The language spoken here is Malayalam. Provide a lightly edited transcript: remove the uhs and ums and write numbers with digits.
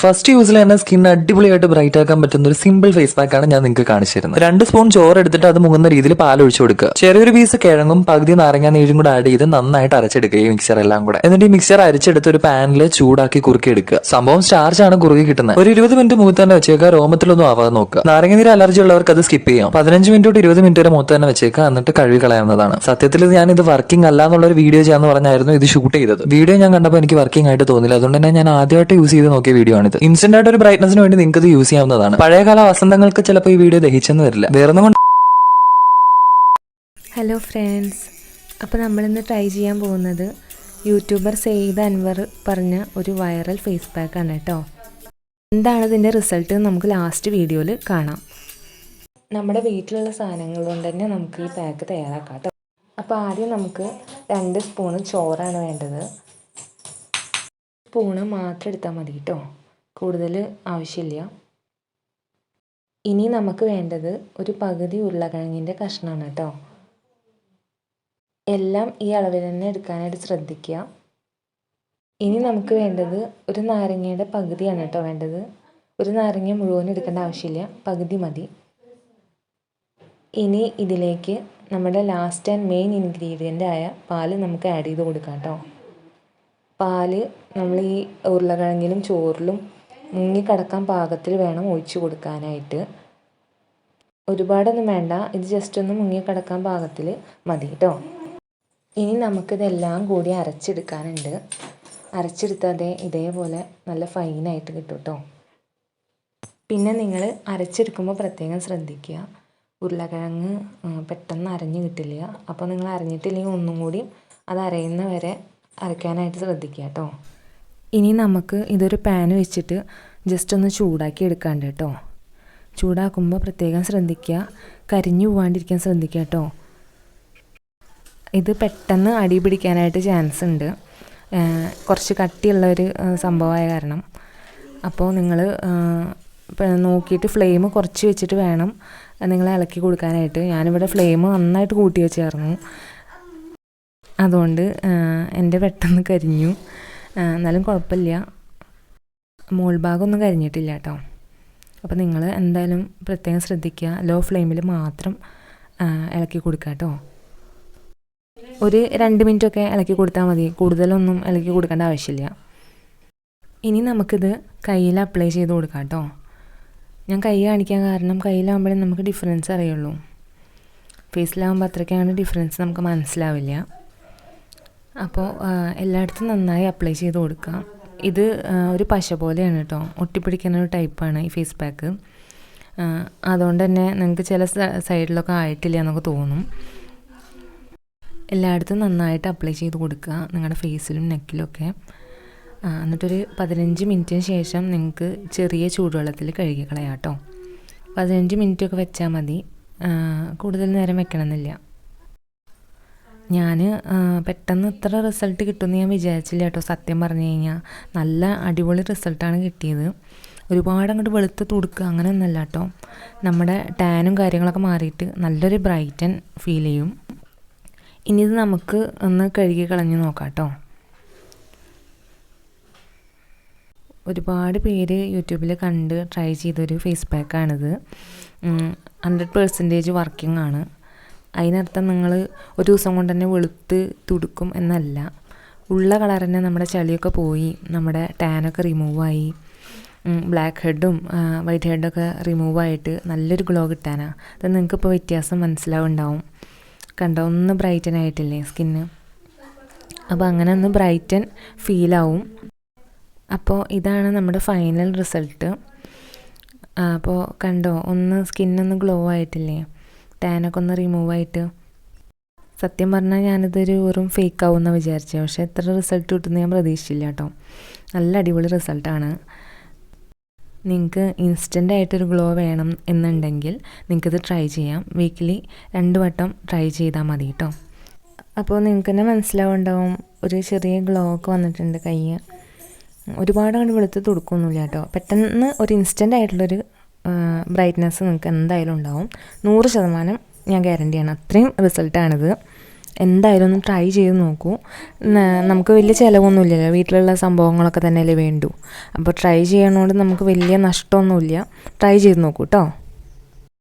ഫസ്റ്റ് യൂസിൽ തന്നെ സ്കിൻ അടിപൊളിയായിട്ട് ബ്രൈറ്റ് ആക്കാൻ പറ്റുന്ന ഒരു സിമ്പിൾ ഫേസ് പാക്ക് ആണ് ഞാൻ നിങ്ങൾക്ക് കാണിച്ചു തരുന്നത്. 2 സ്പൂൺ ചോറ് എടുത്തിട്ട് അത് മുങ്ങുന്ന രീതിയിൽ പാൽ ഒഴിച്ചു കൊടുക്കുക. ചെറിയൊരു പീസ് കിഴങ്ങും പകുതി നാരങ്ങ നീരും കൂടെ ആഡ് ചെയ്ത് നന്നായിട്ട് അരച്ചെടുക്കുക ഈ മിക്സർ എല്ലാം കൂടെ. എന്നിട്ട് ഈ മിക്സർ അരച്ചെടുത്ത് ഒരു പാനിൽ ചൂടാക്കി കുറുക്കി എടുക്കുക. സംഭവം സ്റ്റാർച്ച് ആണ് കുറുകി കിട്ടുന്നത്. ഒരു 20 മിനിറ്റ് മുഖത്ത് തന്നെ വെച്ചേക്കുക. രോമത്തിലൊന്നും ആവാതെ നോക്കുക. നാരങ്ങ നീര് അലർജി ഉള്ളവർക്ക് അത് സ്കിപ്പ് ചെയ്യാം. 15 മിനിറ്റ് തൊട്ട് 20 മിനിറ്റ് വരെ മുഖത്ത് തന്നെ വെച്ചേക്കുക. എന്നിട്ട് കഴുകി കളയാവുന്നതാണ്. സത്യത്തിൽ ഞാൻ ഇത് വർക്കിംഗ് അല്ല എന്നുള്ള ഒരു വീഡിയോ ചെയ്യാന്ന് പറഞ്ഞായിരുന്നു ഇത് ഷൂട്ട് ചെയ്തത്. വീഡിയോ ഞാൻ കണ്ടപ്പോൾ എനിക്ക് വർക്കിംഗ് ആയിട്ട് തോന്നില്ല. അതുകൊണ്ട് തന്നെ ഞാൻ ആദ്യമായിട്ട് യൂസ് ചെയ്ത് നോക്കിയ വീഡിയോ ആണിത്. ഇൻസ്റ്റന്റ് ആയിട്ട് ഒരു ബ്രൈറ്റ്നസിന് വേണ്ടി നിങ്ങൾക്ക് ഇത് യൂസ് ചെയ്യാവുന്നതാണ്. പഴയകാല വസന്തങ്ങൾക്ക് ചിലപ്പോൾ ഈ വീഡിയോ ദഹിച്ചെന്ന് വരില്ല. വേറൊന്നും കൊണ്ട്. ഹലോ ഫ്രണ്ട്സ്, അപ്പോൾ നമ്മളിന്ന് ട്രൈ ചെയ്യാൻ പോകുന്നത് യൂട്യൂബർ സെയ്ദ് അൻവർ പറഞ്ഞ ഒരു വൈറൽ ഫേസ് പാക്കാണ് കേട്ടോ. എന്താണ് ഇതിൻ്റെ റിസൾട്ട് നമുക്ക് ലാസ്റ്റ് വീഡിയോയിൽ കാണാം. നമ്മുടെ വീട്ടിലുള്ള സാധനങ്ങൾ കൊണ്ട് തന്നെ നമുക്ക് ഈ പാക്ക് തയ്യാറാക്കാം കേട്ടോ. അപ്പോൾ ആദ്യം നമുക്ക് 2 സ്പൂണ് ചോറാണ് വേണ്ടത്. സ്പൂണ് മാത്രം എടുത്താൽ മതി കേട്ടോ, കൂടുതൽ ആവശ്യമില്ല. ഇനി നമുക്ക് വേണ്ടത് ഒരു പകുതി ഉരുളക്കിഴങ്ങിൻ്റെ കഷ്ണമാണ് കേട്ടോ. എല്ലാം ഈ അളവിൽ തന്നെ എടുക്കാനായിട്ട് ശ്രദ്ധിക്കുക. ഇനി നമുക്ക് വേണ്ടത് ഒരു നാരങ്ങയുടെ പകുതിയാണ് കേട്ടോ വേണ്ടത്. ഒരു നാരങ്ങ മുഴുവൻ എടുക്കേണ്ട ആവശ്യമില്ല, പകുതി മതി. ഇനി ഇതിലേക്ക് നമ്മുടെ ലാസ്റ്റ് ആൻഡ് മെയിൻ ഇൻഗ്രീഡിയൻ്റ് ആയ പാല് നമുക്ക് ആഡ് ചെയ്ത് കൊടുക്കാം കേട്ടോ. പാല് നമ്മൾ ഈ ഉരുളക്കിഴങ്ങിലും ചോറിലും മുങ്ങിക്കിടക്കാൻ പാകത്തിൽ വേണം ഒഴിച്ചു കൊടുക്കാനായിട്ട്. ഒരുപാടൊന്നും വേണ്ട, ഇത് ജസ്റ്റ് ഒന്ന് മുങ്ങിക്കിടക്കാൻ പാകത്തിൽ മതി കേട്ടോ. ഇനി നമുക്കിതെല്ലാം കൂടി അരച്ചെടുക്കാനുണ്ട്. അരച്ചെടുത്താൽ ഇതേപോലെ നല്ല ഫൈനായിട്ട് കിട്ടും കേട്ടോ. പിന്നെ നിങ്ങൾ അരച്ചെടുക്കുമ്പോൾ പ്രത്യേകം ശ്രദ്ധിക്കുക, ഉരുളക്കിഴങ്ങ് പെട്ടെന്ന് അരഞ്ഞ് കിട്ടില്ല. അപ്പോൾ നിങ്ങൾ അരഞ്ഞിട്ടില്ലെങ്കിൽ ഒന്നും കൂടി അത് അരയുന്ന വരെ അരയ്ക്കാനായിട്ട് ശ്രദ്ധിക്കുക കേട്ടോ. ഇനി നമുക്ക് ഇതൊരു പാൻ വെച്ചിട്ട് ജസ്റ്റ് ഒന്ന് ചൂടാക്കി എടുക്കാണ്ട് കേട്ടോ. ചൂടാക്കുമ്പോൾ പ്രത്യേകം ശ്രദ്ധിക്കുക, കരിഞ്ഞു പോകാണ്ടിരിക്കാൻ ശ്രദ്ധിക്കുക കേട്ടോ. ഇത് പെട്ടെന്ന് അടി പിടിക്കാനായിട്ട് ചാൻസ് ഉണ്ട്, കുറച്ച് കട്ടിയുള്ളൊരു സംഭവമായ കാരണം. അപ്പോൾ നിങ്ങൾ നോക്കിയിട്ട് ഫ്ലെയിം കുറച്ച് വെച്ചിട്ട് വേണം നിങ്ങൾ ഇളക്കി കൊടുക്കാനായിട്ട്. ഞാനിവിടെ ഫ്ലെയിം നന്നായിട്ട് കൂട്ടി വെച്ചായിരുന്നു, അതുകൊണ്ട് എൻ്റെ പെട്ടെന്ന് കരിഞ്ഞു. എന്നാലും കുഴപ്പമില്ല, മോൾ ഭാഗമൊന്നും കരിഞ്ഞിട്ടില്ല കേട്ടോ. അപ്പോൾ നിങ്ങൾ എന്തായാലും പ്രത്യേകം ശ്രദ്ധിക്കുക, ലോ ഫ്ലെയിമിൽ മാത്രം ഇളക്കി കൊടുക്കുക കേട്ടോ. ഒരു 2 മിനിറ്റൊക്കെ ഇളക്കി കൊടുത്താൽ മതി, കൂടുതലൊന്നും ഇളക്കി കൊടുക്കേണ്ട ആവശ്യമില്ല. ഇനി നമുക്കിത് കയ്യിൽ അപ്ലൈ ചെയ്ത് കൊടുക്കാം കേട്ടോ. ഞാൻ കൈ കാണിക്കാൻ കാരണം കയ്യിലാകുമ്പോഴേ നമുക്ക് ഡിഫറൻസ് അറിയുള്ളൂ. ഫേസിലാകുമ്പോൾ അത്രയ്ക്കാണ് ഡിഫറൻസ് നമുക്ക് മനസ്സിലാവില്ല. അപ്പോൾ എല്ലായിടത്തും നന്നായി അപ്ലൈ ചെയ്ത് കൊടുക്കാം. ഇത് ഒരു പശ പോലെയാണ് കേട്ടോ, ഒട്ടിപ്പിടിക്കുന്ന ഒരു ടൈപ്പാണ് ഈ ഫേസ് പാക്ക്. അതുകൊണ്ട് തന്നെ നിങ്ങൾക്ക് ചില സൈഡിലൊക്കെ ആയിട്ടില്ല എന്നൊക്കെ തോന്നും. എല്ലായിടത്തും നന്നായിട്ട് അപ്ലൈ ചെയ്ത് കൊടുക്കുക, നിങ്ങളുടെ ഫേസിലും നെക്കിലൊക്കെ. എന്നിട്ടൊരു 15 മിനിറ്റിന് ശേഷം നിങ്ങൾക്ക് ചെറിയ ചൂടുവെള്ളത്തിൽ കഴുകി കളയാം കേട്ടോ. 15 മിനിറ്റൊക്കെ വെച്ചാൽ മതി, കൂടുതൽ നേരം വെക്കണമെന്നില്ല. ഞാൻ പെട്ടെന്ന് ഇത്ര റിസൾട്ട് കിട്ടുമെന്ന് ഞാൻ വിചാരിച്ചില്ല കേട്ടോ. സത്യം പറഞ്ഞു കഴിഞ്ഞാൽ നല്ല അടിപൊളി റിസൾട്ടാണ് കിട്ടിയത്. ഒരുപാട് അങ്ങോട്ട് വെളുത്ത് തുടുക്കുക അങ്ങനെയൊന്നുമല്ല കേട്ടോ. നമ്മുടെ ടാനും കാര്യങ്ങളൊക്കെ മാറിയിട്ട് നല്ലൊരു ബ്രൈറ്റൻ ഫീൽ ചെയ്യും. ഇനി ഇത് നമുക്ക് ഒന്ന് കഴുകി കളഞ്ഞ് നോക്കാം കേട്ടോ. ഒരുപാട് പേര് യൂട്യൂബിൽ കണ്ട് ട്രൈ ചെയ്തൊരു ഫേസ് പാക്കാണിത്. 100% വർക്കിംഗ് ആണ്. അതിനർത്ഥം നിങ്ങൾ ഒരു ദിവസം കൊണ്ട് തന്നെ വെളുത്ത് തുടുക്കും എന്നല്ല. ഉള്ള കളർ തന്നെ നമ്മുടെ ചളിയൊക്കെ പോയി, നമ്മുടെ ടാനൊക്കെ റിമൂവായി, ബ്ലാക്ക് ഹെഡും വൈറ്റ് ഹെഡൊക്കെ റിമൂവായിട്ട് നല്ലൊരു ഗ്ലോ കിട്ടാനാണ്. അത് നിങ്ങൾക്കിപ്പോൾ വ്യത്യാസം മനസ്സിലാവുണ്ടാവും. കണ്ടോ, ഒന്ന് ബ്രൈറ്റൻ ആയിട്ടില്ലേ സ്കിന്ന്? അപ്പോൾ അങ്ങനെ ഒന്ന് ബ്രൈറ്റൻ ഫീലാവും. അപ്പോൾ ഇതാണ് നമ്മുടെ ഫൈനൽ റിസൾട്ട്. അപ്പോൾ കണ്ടോ, ഒന്ന് സ്കിന്നൊന്ന് ഗ്ലോ ആയിട്ടില്ലേ, ടാനൊക്കെ ഒന്ന് റിമൂവായിട്ട്. സത്യം പറഞ്ഞാൽ ഞാനിതൊരു വെറും ഫേക്ക് ആവുമെന്ന് വിചാരിച്ചത്, പക്ഷേ എത്ര റിസൾട്ട് കിട്ടുമെന്ന് ഞാൻ പ്രതീക്ഷിച്ചില്ല കേട്ടോ. നല്ല അടിപൊളി റിസൾട്ടാണ്. നിങ്ങൾക്ക് ഇൻസ്റ്റൻ്റ് ആയിട്ടൊരു ഗ്ലോ വേണം എന്നുണ്ടെങ്കിൽ നിങ്ങൾക്കിത് ട്രൈ ചെയ്യാം. വീക്കിലി 2 വട്ടം ട്രൈ ചെയ്താൽ മതി കേട്ടോ. അപ്പോൾ നിങ്ങൾക്ക് തന്നെ മനസ്സിലാവുണ്ടാവും, ഒരു ചെറിയ ഗ്ലോ ഒക്കെ വന്നിട്ടുണ്ട് കൈ. ഒരുപാട് അങ്ങോട്ട് വെളുത്ത് തുടുക്കൊന്നുമില്ല കേട്ടോ. പെട്ടെന്ന് ഒരു ഇൻസ്റ്റൻ്റ് ആയിട്ടുള്ളൊരു ബ്രൈറ്റ്നസ് നിങ്ങൾക്ക് എന്തായാലും ഉണ്ടാവും. 100% ഞാൻ ഗ്യാരണ്ടിയാണ്. അത്രയും റിസൾട്ടാണിത്. എന്തായാലും ഒന്ന് ട്രൈ ചെയ്ത് നോക്കൂ. നമുക്ക് വലിയ ചിലവൊന്നുമില്ലല്ലോ, വീട്ടിലുള്ള സംഭവങ്ങളൊക്കെ തന്നെയല്ലേ വേണ്ടൂ. അപ്പോൾ ട്രൈ ചെയ്യണോണ്ട് നമുക്ക് വലിയ നഷ്ടമൊന്നുമില്ല. ട്രൈ ചെയ്ത് നോക്കൂ കേട്ടോ.